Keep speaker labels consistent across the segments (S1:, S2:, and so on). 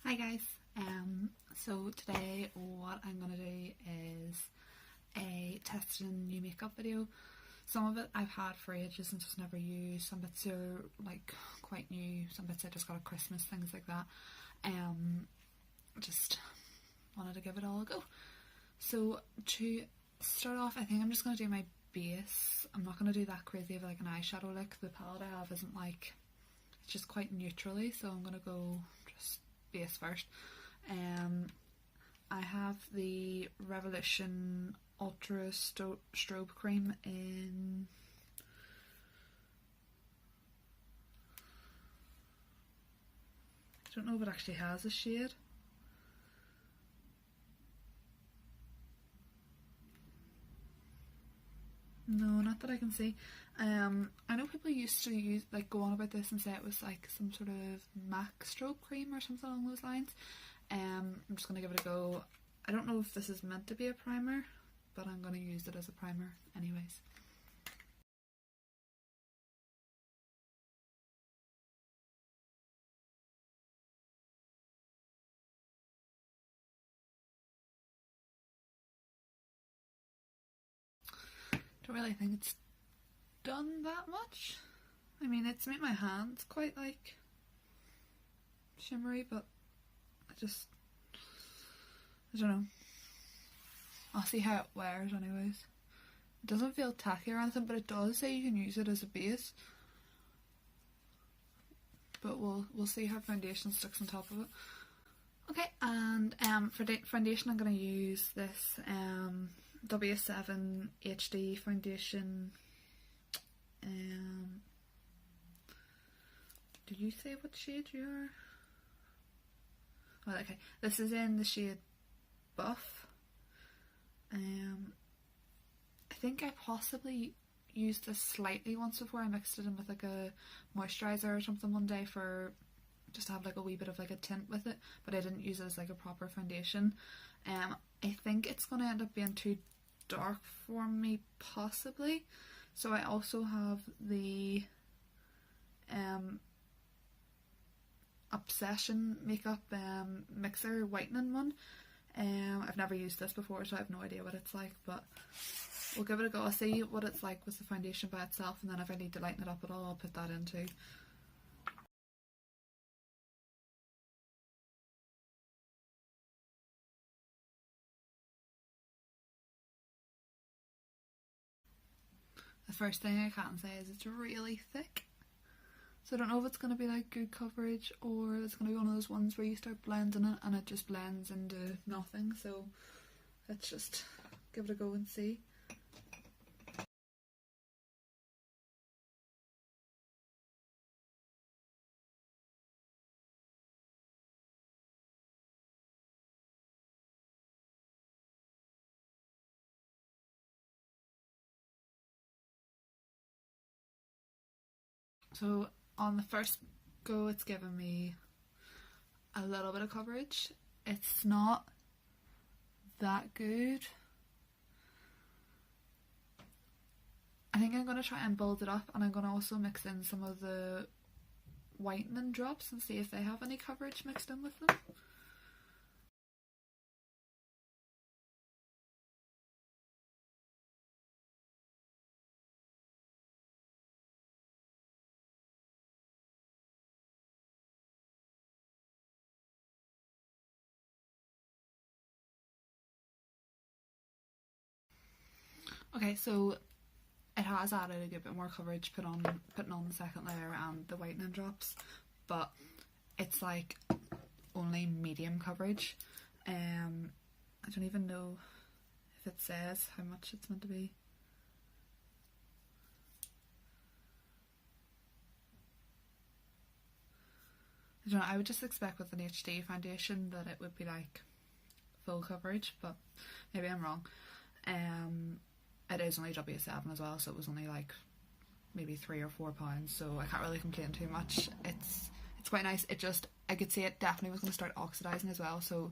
S1: Hi guys, so today what I'm going to do is a testing new makeup video. Some of it I've had for ages and just never used, some bits are like quite new, some bits I just got at Christmas, things like that. Just wanted to give it all a go. So to start off, I think I'm just going to do my base. I'm not going to do that crazy of like an eyeshadow look. The palette I have isn't like, it's just quite neutrally, so I'm going to go just base first. I have the Revolution Ultra Strobe Cream in I don't know if it actually has a shade. No, not that I can see. I know people used to go on about this and say it was like some sort of MAC strobe cream or something along those lines. I'm just gonna give it a go. I don't know if this is meant to be a primer, but I'm gonna use it as a primer anyways. Don't really think it's done that much. I mean, it's made my hands quite like shimmery, but I don't know. I'll see how it wears anyways. It doesn't feel tacky or anything, but it does say you can use it as a base. But we'll see how foundation sticks on top of it. Okay, and for foundation I'm going to use this W7 HD foundation. Did you say what shade you are? Well, okay, this is in the shade Buff. I think I possibly used this slightly once before. I mixed it in with like a moisturiser or something one day for just to have like a wee bit of like a tint with it, but I didn't use it as like a proper foundation. I think it's going to end up being too dark for me possibly, so I also have the Obsession makeup mixer whitening one. I've never used this before, so I have no idea what it's like, but we'll give it a go. I'll see what it's like with the foundation by itself, and then if I need to lighten it up at all, I'll put that in too. The first thing I can say is it's really thick. So I don't know if it's going to be like good coverage or it's going to be one of those ones where you start blending it and it just blends into nothing. So let's just give it a go and see. So on the first go it's given me a little bit of coverage. It's not that good. I think I'm going to try and build it up, and I'm going to also mix in some of the whitening drops and see if they have any coverage mixed in with them. Okay, so it has added a good bit more coverage putting on the second layer and the whitening drops, but it's like only medium coverage. I don't even know if it says how much it's meant to be. I don't know, I would just expect with an HD foundation that it would be like full coverage, but maybe I'm wrong. It is only W7 as well, so it was only like maybe £3 or £4, so I can't really complain too much. It's quite nice. I could see it definitely was going to start oxidising as well, so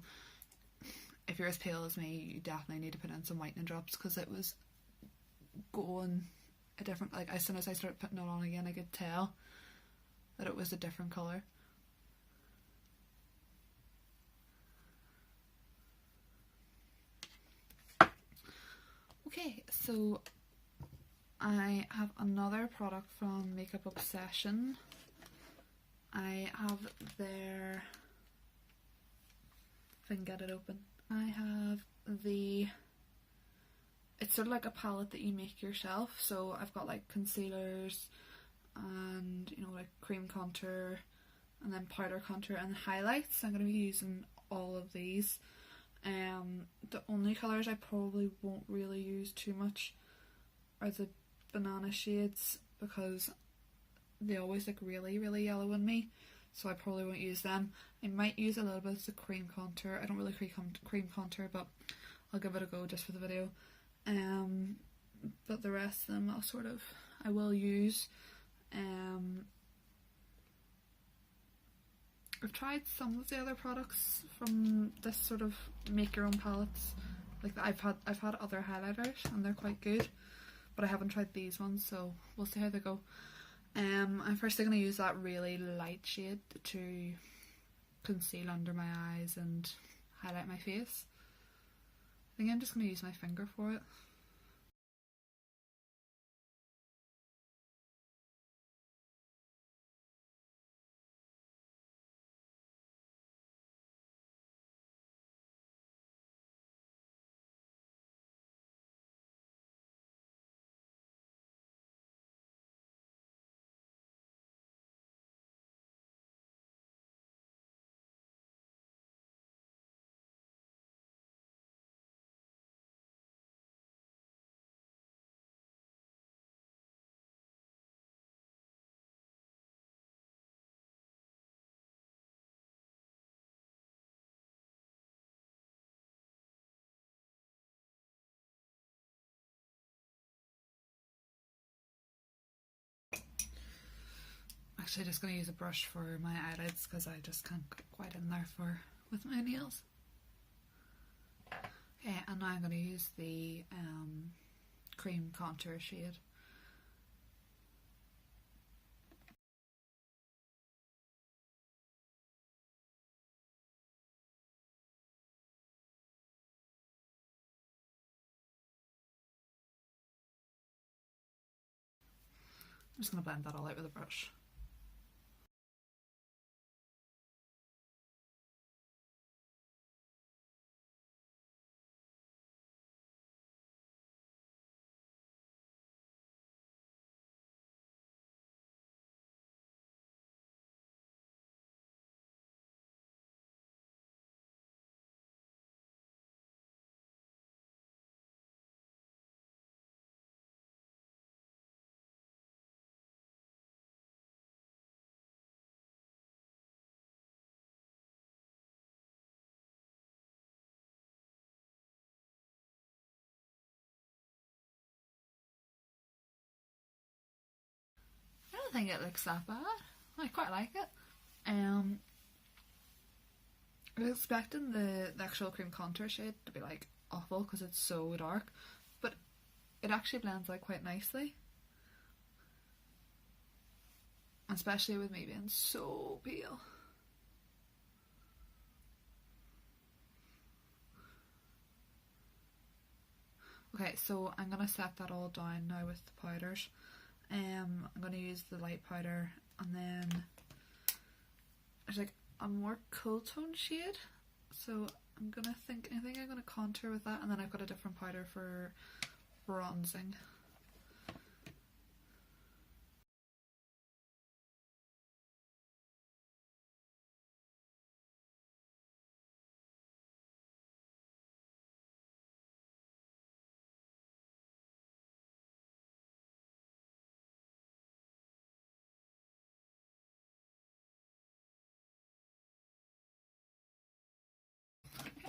S1: if you're as pale as me, you definitely need to put in some whitening drops, because it was going a different, like as soon as I started putting it on again, I could tell that it was a different colour. Okay, so I have another product from Makeup Obsession. I have their, if I can get it open, I have the, it's sort of like a palette that you make yourself. So I've got like concealers and, you know, like cream contour and then powder contour and highlights. I'm going to be using all of these. The only colours I probably won't really use too much are the banana shades, because they always look really yellow on me, so I probably won't use them. I might use a little bit of the cream contour. I don't really cream contour, but I'll give it a go just for the video. But the rest of them I will use. I've tried some of the other products from this sort of make your own palettes. Like I've had other highlighters and they're quite good, but I haven't tried these ones, so we'll see how they go. I'm firstly going to use that really light shade to conceal under my eyes and highlight my face. I think I'm just going to use my finger for it. Actually just going to use a brush for my eyelids because I just can't get quite in there with my nails. Okay, and now I'm going to use the cream contour shade. I'm just going to blend that all out with a brush. I don't think it looks that bad. I quite like it. I was expecting the actual cream contour shade to be like awful because it's so dark, but it actually blends out quite nicely. Especially with me being so pale. Okay, so I'm going to set that all down now with the powders. I'm going to use the light powder, and then there's like a more cool tone shade, so I think I'm going to contour with that, and then I've got a different powder for bronzing.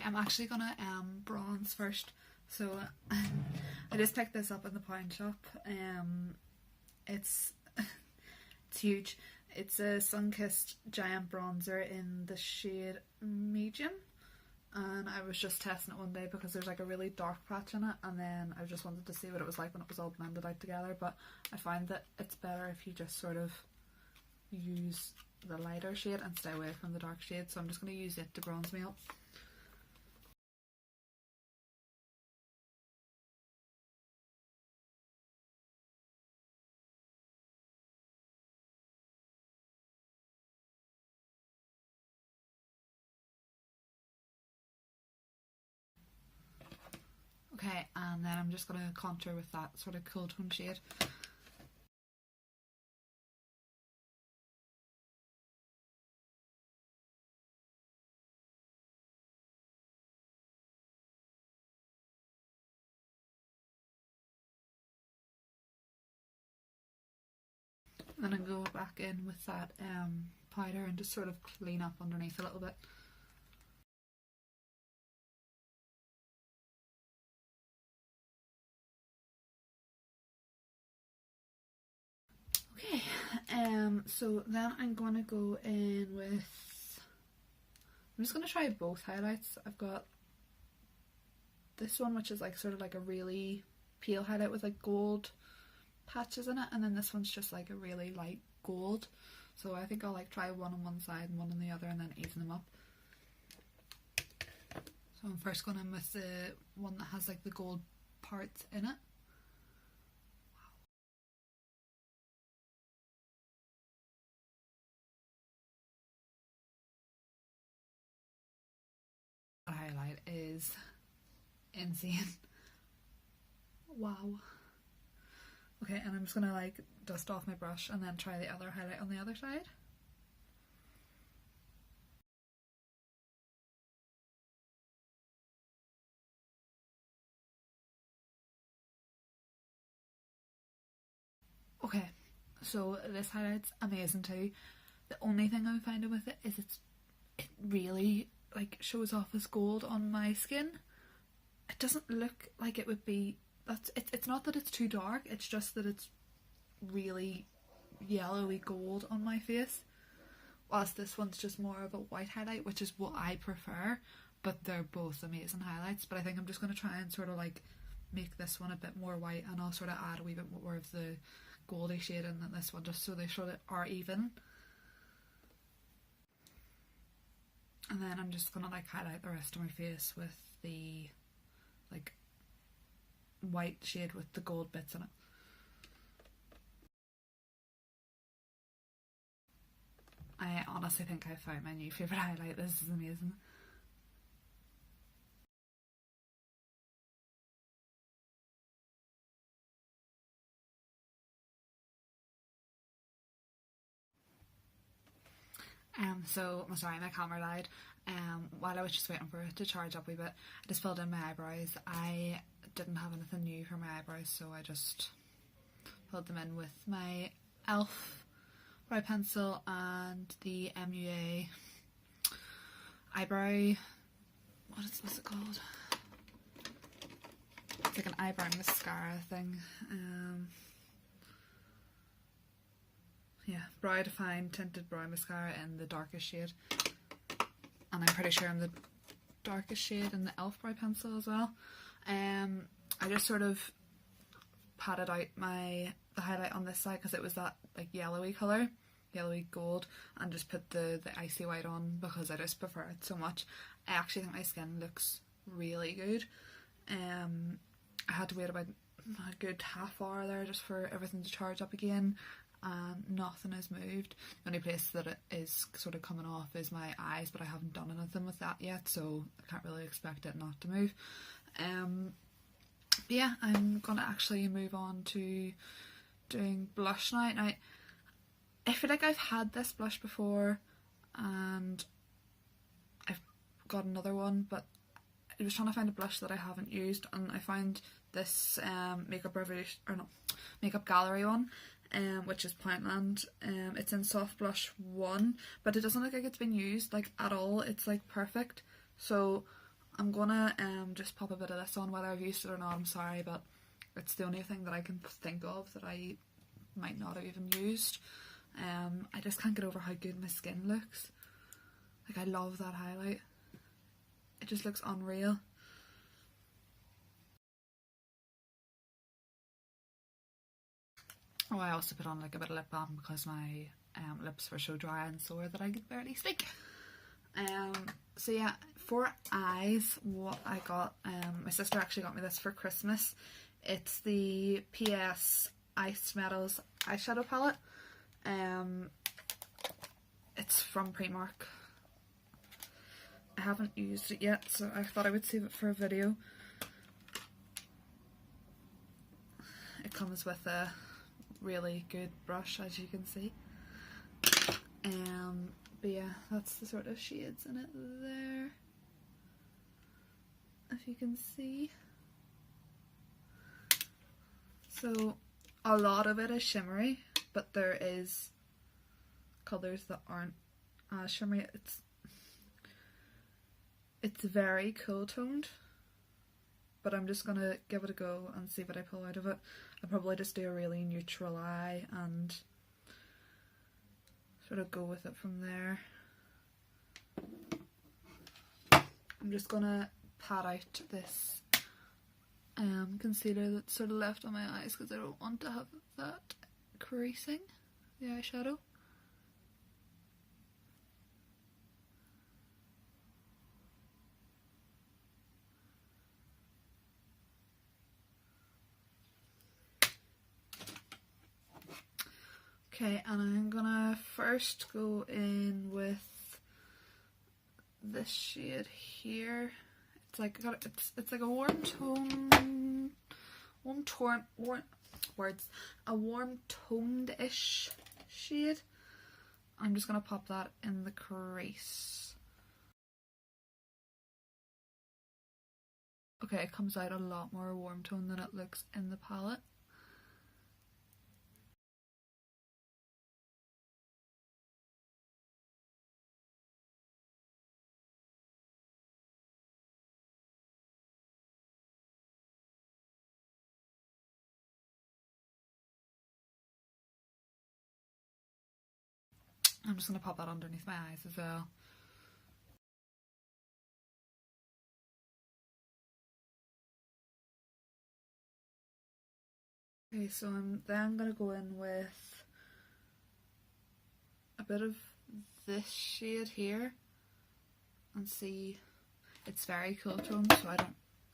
S1: I'm actually gonna bronze first. So I just picked this up in the pawn shop. It's it's huge. It's a sun-kissed giant bronzer in the shade medium, and I was just testing it one day because there's like a really dark patch in it, and then I just wanted to see what it was like when it was all blended out together. But I find that it's better if you just sort of use the lighter shade and stay away from the dark shade, so I'm just going to use it to bronze me up. Okay, and then I'm just going to contour with that sort of cool tone shade. And then go back in with that powder and just sort of clean up underneath a little bit. Okay, so then I'm going to go in with, I'm just going to try both highlights. I've got this one, which is like sort of like a really pale highlight with like gold patches in it, and then this one's just like a really light gold. So I think I'll like try one on one side and one on the other and then even them up. So I'm first going in with the one that has like the gold parts in it. The highlight is insane. Wow. Okay, and I'm just gonna like dust off my brush and then try the other highlight on the other side. Okay, so this highlight's amazing too. The only thing I'm finding with it is it really like shows off as gold on my skin. It doesn't look like it would be, it's not that it's too dark, it's just that it's really yellowy gold on my face, whilst this one's just more of a white highlight, which is what I prefer, but they're both amazing highlights. But I think I'm just going to try and sort of like make this one a bit more white, and I'll sort of add a wee bit more of the goldy shade in this one, just so they sort of are even. And then I'm just going to like highlight the rest of my face with the like white shade with the gold bits in it. I honestly think I found my new favourite highlight. This is amazing. So sorry, my camera died. While I was just waiting for it to charge up a wee bit, I just filled in my eyebrows. I didn't have anything new for my eyebrows, so I just filled them in with my e.l.f. brow pencil and the MUA eyebrow. What's it called? It's like an eyebrow mascara thing. Yeah, Brow Define Tinted Brow Mascara in the darkest shade. And I'm pretty sure I'm the darkest shade in the e.l.f. brow pencil as well. I just sort of patted out the highlight on this side because it was that like yellowy colour, yellowy gold, and just put the icy white on because I just prefer it so much. I actually think my skin looks really good. I had to wait about a good half hour there just for everything to charge up again, and nothing has moved. The only place that it is sort of coming off is my eyes, but I haven't done anything with that yet, so I can't really expect it not to move. But yeah, I'm gonna actually move on to doing blush now. Now, I feel like I've had this blush before and I've got another one, but I was trying to find a blush that I haven't used, and I found this Makeup Gallery one, which is Pointland. It's in Soft Blush 1, but it doesn't look like it's been used like at all. It's like perfect. So I'm gonna just pop a bit of this on. Whether I've used it or not, I'm sorry, but it's the only thing that I can think of that I might not have even used. I just can't get over how good my skin looks. Like, I love that highlight. It just looks unreal. Oh, I also put on like a bit of lip balm because my lips were so dry and sore that I could barely speak. So yeah, for eyes, what I got, my sister actually got me this for Christmas. It's the PS Ice Metals eyeshadow palette. It's from Primark. I haven't used it yet, so I thought I would save it for a video. comes with a really good brush, as you can see. But yeah, that's the sort of shades in it there, if you can see. So a lot of it is shimmery, but there is colours that aren't shimmery. It's very cool toned, but I'm just gonna give it a go and see what I pull out of it. I'll probably just do a really neutral eye and sort of go with it from there. I'm just gonna pat out this concealer that's sort of left on my eyes because I don't want to have that creasing the eyeshadow. Okay, and I'm gonna first go in with this shade here. It's like it's like a warm tone, a warm toned-ish shade. I'm just gonna pop that in the crease. Okay, it comes out a lot more warm tone than it looks in the palette. I'm just going to pop that underneath my eyes as well. Okay, so I'm then going to go in with a bit of this shade here and see. It's very cool tone, so I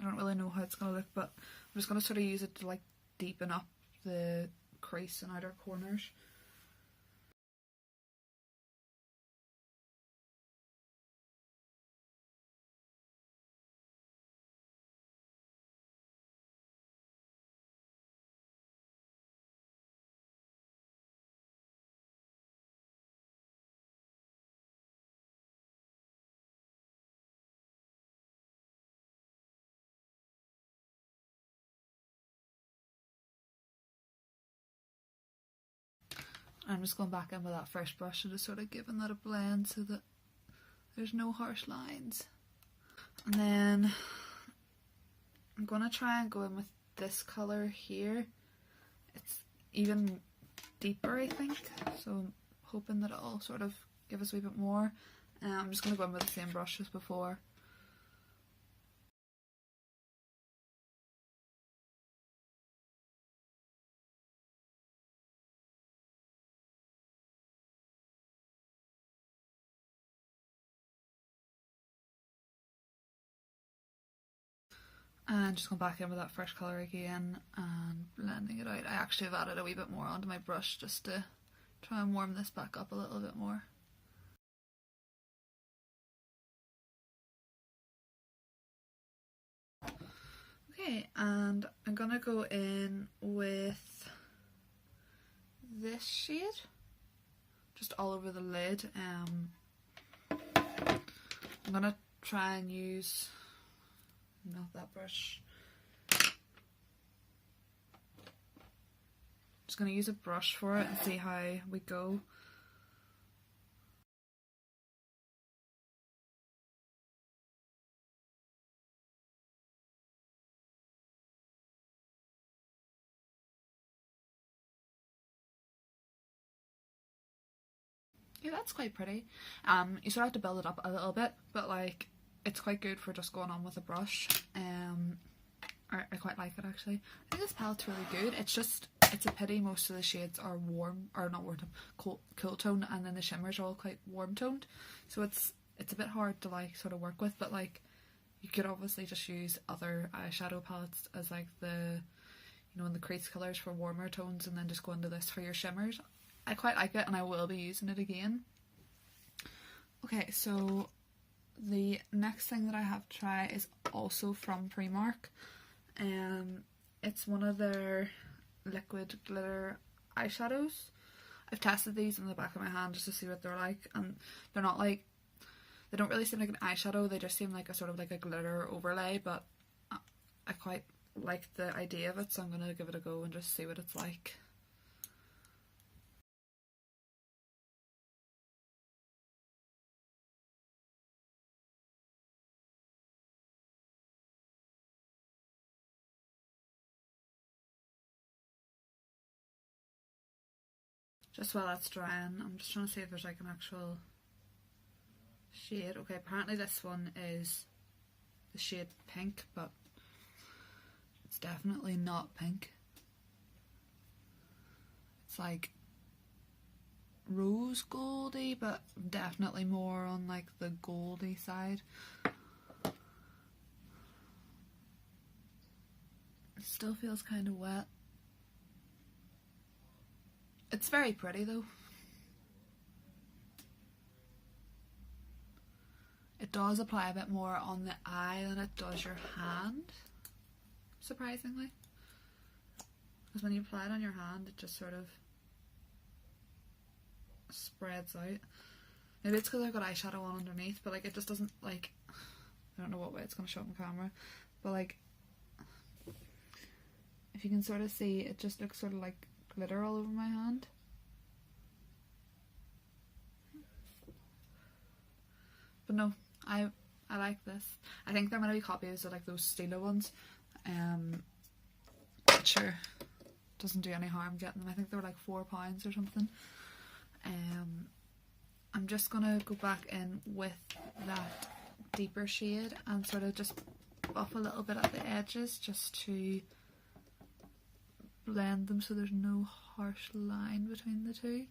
S1: don't really know how it's going to look, but I'm just going to sort of use it to like deepen up the crease and outer corners. I'm just going back in with that fresh brush and just sort of giving that a blend so that there's no harsh lines. And then I'm going to try and go in with this colour here. It's even deeper, I think, so I'm hoping that it'll sort of give us a wee bit more. I'm just going to go in with the same brush as before. And just going back in with that fresh colour again and blending it out. I actually have added a wee bit more onto my brush just to try and warm this back up a little bit more. Okay, and I'm gonna go in with this shade just all over the lid. I'm gonna try and use not that brush. Just gonna use a brush for it and see how we go. Yeah, that's quite pretty. You sort of have to build it up a little bit, but like it's quite good for just going on with a brush. I quite like it actually. I think this palette's really good. It's a pity most of the shades are warm, or not warm tone, cool tone, and then the shimmers are all quite warm toned. So it's a bit hard to like sort of work with, but like you could obviously just use other eyeshadow palettes as like the, you know, in the crease colours for warmer tones, and then just go into this for your shimmers. I quite like it and I will be using it again. Okay, so the next thing that I have to try is also from Primark. It's one of their liquid glitter eyeshadows. I've tested these in the back of my hand just to see what they're like, and they're not like, they don't really seem like an eyeshadow, they just seem like a sort of like a glitter overlay, but I quite like the idea of it, so I'm going to give it a go and just see what it's like. Just while that's drying, I'm just trying to see if there's like an actual shade. Okay, apparently this one is the shade pink, but it's definitely not pink. It's like rose goldy, but definitely more on like the goldy side. It still feels kind of wet. It's very pretty though. It does apply a bit more on the eye than it does your hand, surprisingly. Because when you apply it on your hand, it just sort of spreads out. Maybe it's because I've got eyeshadow on underneath, but like it just doesn't, like, I don't know what way it's going to show up on camera, but like, if you can sort of see, it just looks sort of like glitter all over my hand. But no, I like this. I think they're going to be copies of like those Stila ones. But sure, doesn't do any harm getting them. I think they were like £4 or something. I'm just going to go back in with that deeper shade and sort of just buff a little bit at the edges just to blend them so there's no harsh line between the two.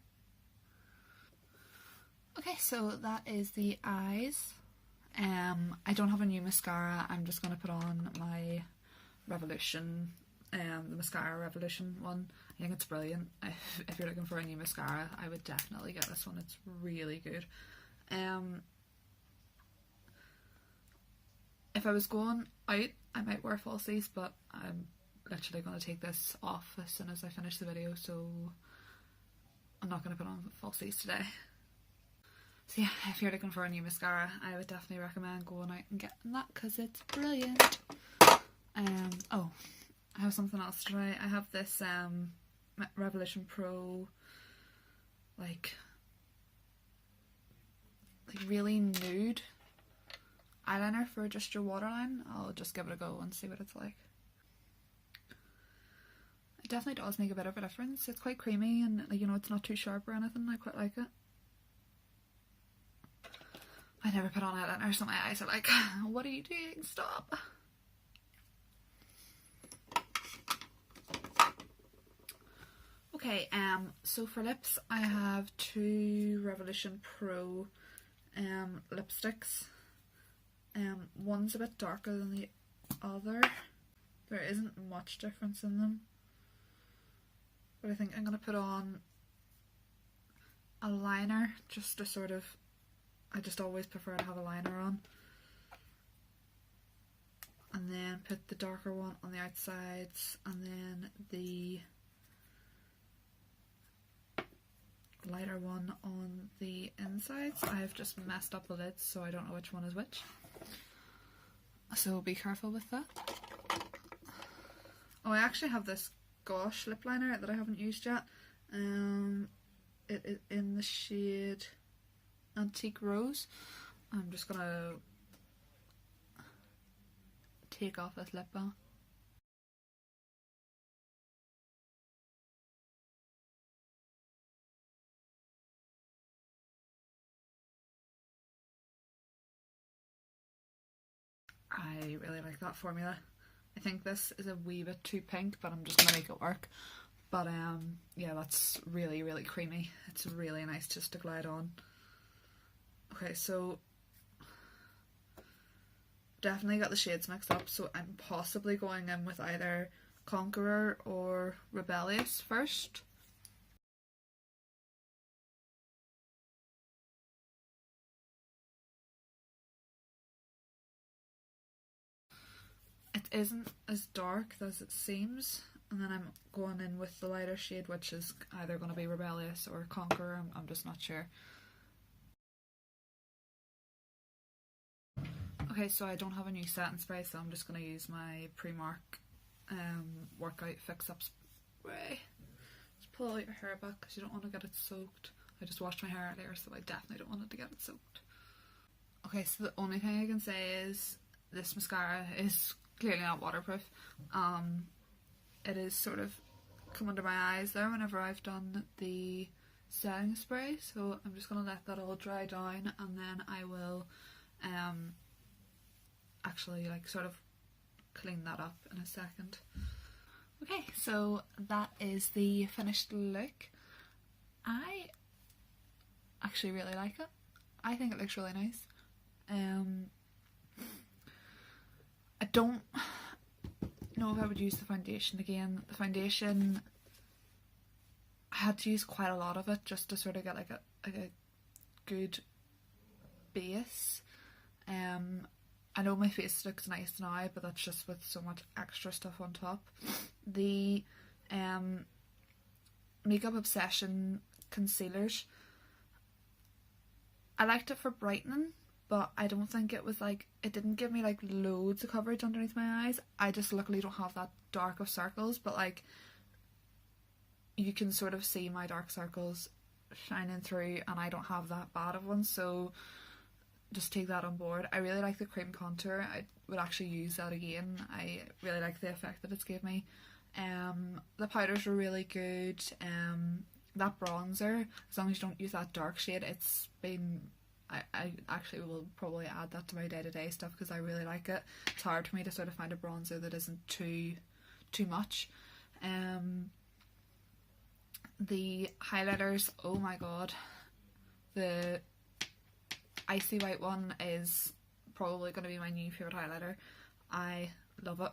S1: Okay, so that is the eyes. I don't have a new mascara. I'm just going to put on my Revolution, the Mascara Revolution one. I think it's brilliant. If you're looking for a new mascara, I would definitely get this one. It's really good. If I was going out, I might wear falsies, but I'm literally going to take this off as soon as I finish the video, so I'm not going to put on falsies today. So yeah, if you're looking for a new mascara, I would definitely recommend going out and getting that because it's brilliant. Oh, I have something else to try. I have this Revolution Pro like really nude eyeliner for just your waterline. I'll just give it a go and see what it's like. It definitely does make a bit of a difference. It's quite creamy and, you know, it's not too sharp or anything. I quite like it. I never put on eyeliner, so my eyes are like, what are you doing? Stop! Okay, so for lips, I have two Revolution Pro lipsticks. One's a bit darker than the other. There isn't much difference in them. But I think I'm going to put on a liner just to sort of, I just always prefer to have a liner on. And then put the darker one on the outsides and then the lighter one on the insides. I've just messed up the lids, so I don't know which one is which. So be careful with that. Oh, I actually have this Gosh lip liner that I haven't used yet. It is in the shade Antique Rose. I'm just gonna take off this lip balm. I really like that formula. I think this is a wee bit too pink, but I'm just gonna make it work. But yeah, that's really, really creamy. It's really nice just to glide on. Okay, so definitely got the shades mixed up, so I'm possibly going in with either Conqueror or Rebellious first. It isn't as dark as it seems. and then I'm going in with the lighter shade, which is either going to be Rebellious or Conqueror. I'm just not sure. Okay, so I don't have a new setting spray, so I'm just going to use my Primark workout fix-up spray. Just pull out your hair back because you don't want to get it soaked. I just washed my hair earlier, so I definitely don't want it to get it soaked. Okay, so the only thing I can say is this mascara is clearly not waterproof. It is sort of come under my eyes there whenever I've done the setting spray, so I'm just going to let that all dry down, and then I will actually like sort of clean that up in a second. Okay, so that is the finished look. I actually really like it. I think it looks really nice. I don't know if I would use the foundation again. The foundation, I had to use quite a lot of it just to sort of get like a good base. I know my face looks nice now, but that's just with so much extra stuff on top. The Makeup Obsession concealers, I liked it for brightening, but I don't think it was like, it didn't give me like loads of coverage underneath my eyes. I just luckily don't have that dark of circles, but like you can sort of see my dark circles shining through, and I don't have that bad of ones, so just take that on board. I really like the cream contour. I would actually use that again. I really like the effect that it's gave me. The powders were really good. That bronzer, as long as you don't use that dark shade, it's been, I actually will probably add that to my day-to-day stuff because I really like it. It's hard for me to sort of find a bronzer that isn't too much. The highlighters, oh my god, the icy white one is probably going to be my new favourite highlighter. I love it.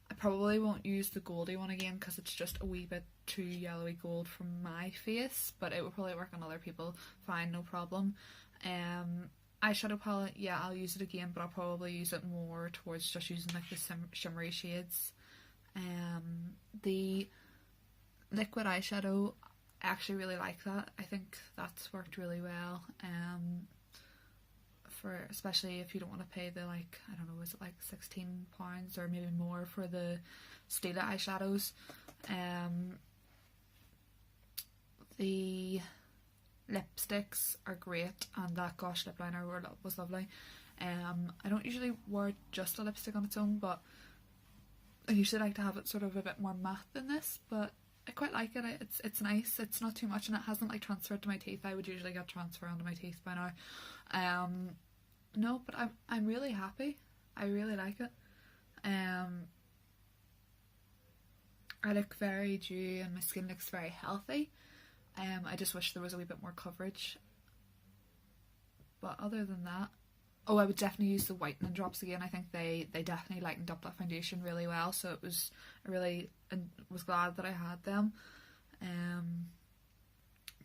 S1: I probably won't use the goldy one again because it's just a wee bit too yellowy gold for my face, but it will probably work on other people fine, no problem. Eyeshadow palette, yeah, I'll use it again, but I'll probably use it more towards just using like the shimmery shades. The liquid eyeshadow, I actually really like that. I think that's worked really well. For especially if you don't want to pay the, like, I don't know, is it like £16 or maybe more for the Stila eyeshadows. The lipsticks are great, and that Gosh lip liner was lovely. I don't usually wear just a lipstick on its own, but I usually like to have it sort of a bit more matte than this, but I quite like it. It's nice. It's not too much, and it hasn't like transferred to my teeth. I would usually get transfer onto my teeth by now. No, but I'm really happy. I really like it. I look very dewy and my skin looks very healthy. I just wish there was a wee bit more coverage. But other than that, oh, I would definitely use the whitening drops again. I think they definitely lightened up that foundation really well. So it was, I really was glad that I had them.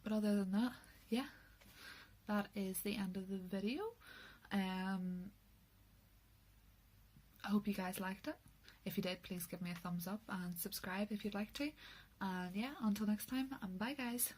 S1: But other than that, yeah, that is the end of the video. I hope you guys liked it. If you did, please give me a thumbs up and subscribe if you'd like to. And yeah, until next time, and bye guys.